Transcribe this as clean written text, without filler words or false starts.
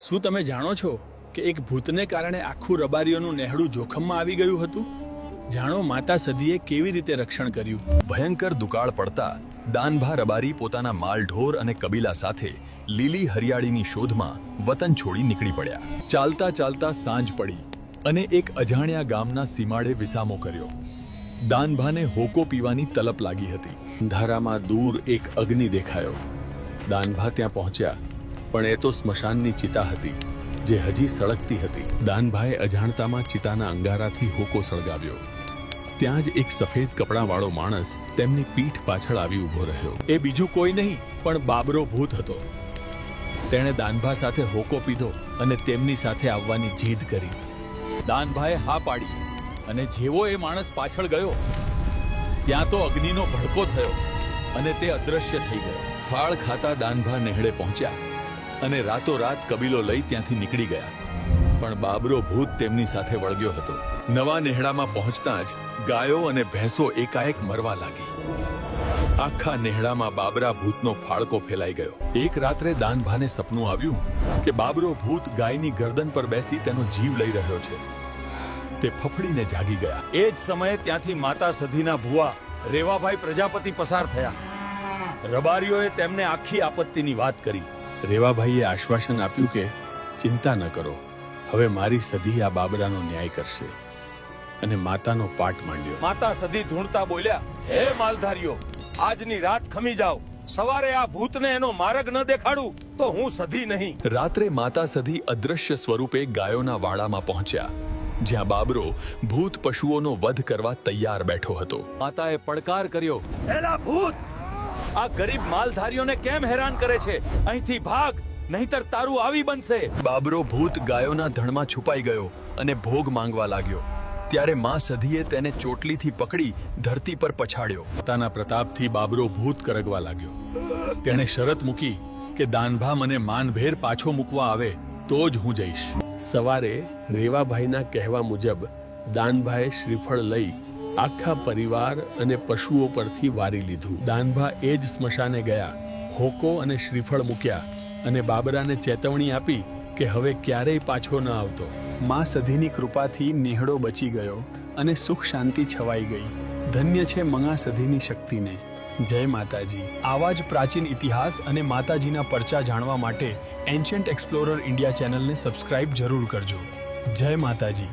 શું તમે જાણો છો કે એક ભૂતને કારણે આખું રબારીઓનું નેહડું જોખમમાં આવી ગયું હતું? જાણો માતા સદીએ કેવી રીતે રક્ષણ કર્યું. ભયંકર દુકાળ પડતા દાનભા રબારી પોતાના માલઢોર અને કબીલા સાથે લીલી હરિયાળીની શોધમાં વતન છોડી નીકળી પડ્યા. ચાલતા ચાલતા સાંજ પડી અને એક અજાણ્યા ગામના સીમાડે વિસામો કર્યો. દાનભાને હોકો પીવાની તલપ લાગી હતી. અંધારામાં દૂર એક અગ્નિ દેખાયો. દાનભા ત્યાં પહોંચ્યા, પણ એ તો સ્મશાનની ચિતા હતી જે હજી સળગતી હતી. દાનભાએ અજાણતામાં ચિતાના અંગારાથી હોકો સળગાવ્યો. ત્યાં જ એક સફેદ કપડાવાળો માણસ તેમની પીઠ પાછળ આવી ઊભો રહ્યો. એ બીજું કોઈ નહીં પણ બાબરો ભૂત હતો. તેણે દાનભા સાથે હોકો પીધો અને તેમની સાથે આવવાની જીદ કરી. દાનભાએ હા પાડી અને જેવો એ માણસ પાછળ ગયો ત્યાં તો અગ્નિનો ભડકો થયો અને તે અદૃશ્ય થઈ ગયો. ફાળ ખાતા દાનભા નેહડે પહોંચ્યા અને રાતોરાત કબીલો લઈ ત્યાંથી નીકળી ગયા. પણ બાબરો ભૂત તેમની સાથે વળગ્યો હતો. નવા નેહડામાં પહોંચતા જ ગાયો અને ભેંસો એકાએક મરવા લાગી. આખા નેહડામાં બાબરા ભૂતનો ફાળકો ફેલાઈ ગયો. એક રાત્રે દાનભાને સપનું આવ્યું કે બાબરો ભૂત ગાયની ગરદન પર બેસી તેનો જીવ લઈ રહ્યો છે. તે ફફડીને જાગી ગયા. એ જ સમયે ત્યાંથી માતા સધીના ભુવા રેવાભાઈ પ્રજાપતિ પસાર થયા. રબારીઓએ તેમને આખી આપત્તિની વાત કરી. રેવાભાઈએ આશ્વાસન આપ્યું કે ચિંતા ન કરો, હવે મારી સધી આ બાબરાનો ન્યાય કરશે, અને માતાનો પાટ માંડ્યો. માતા સધી ધૂણતા બોલ્યા, હે માલધારીઓ, આજની રાત ખમી જાઓ. સવારે આ ભૂતને એનો માર્ગ ન દેખાડું તો હું સધી નહીં. રાત્રે માતા સધી અદૃશ્ય સ્વરૂપે ગાયોના વાડામાં પહોંચ્યા, જ્યાં બાબરો ભૂત પશુઓનો વધ કરવા તૈયાર બેઠો હતો. માતાએ પડકાર કર્યો, એલા ભૂત, આ ગરીબ માલધારીઓને કેમ હેરાન કરે છે? અહીંથી ભાગ, નહીંતર તારું આવી બનશે. બાબરો ભૂત ગાયોના ધણમાં છુપાઈ ગયો અને ભોગ માંગવા લાગ્યો. ત્યારે માં સધીએ તેને ચોટલીથી પકડી ધરતી પર પછાડ્યો. પોતાના પ્રતાપથી બાબરો ભૂત કરગવા લાગ્યો. તેણે શરત મૂકી કે દાનભા મને માનભેર પાછો મૂકવા આવે તો જ હું જઈશ. સવારે રેવાભાઈના કહેવા મુજબ દાનભાએ શ્રીફળ લઈ આખા પરિવાર અને પશુઓ પરથી વારી લીધું. દાનભા એ જ સ્મશાને ગયા, હોકો અને શ્રીફળ મૂક્યા અને બાબરાને ચેતવણી આપી કે હવે ક્યારેય પાછો ન આવતો. માં સધીની કૃપાથી નેહડો બચી ગયો અને સુખ શાંતિ છવાઈ ગઈ. ધન્ય છે મંગા સધીની શક્તિને. જય માતાજી. આવા જ પ્રાચીન ઇતિહાસ અને માતાજીના પરચા જાણવા માટે એન્શન્ટ એક્સપ્લોરર ઇન્ડિયા ચેનલને સબસ્ક્રાઇબ જરૂર કરજો. જય માતાજી.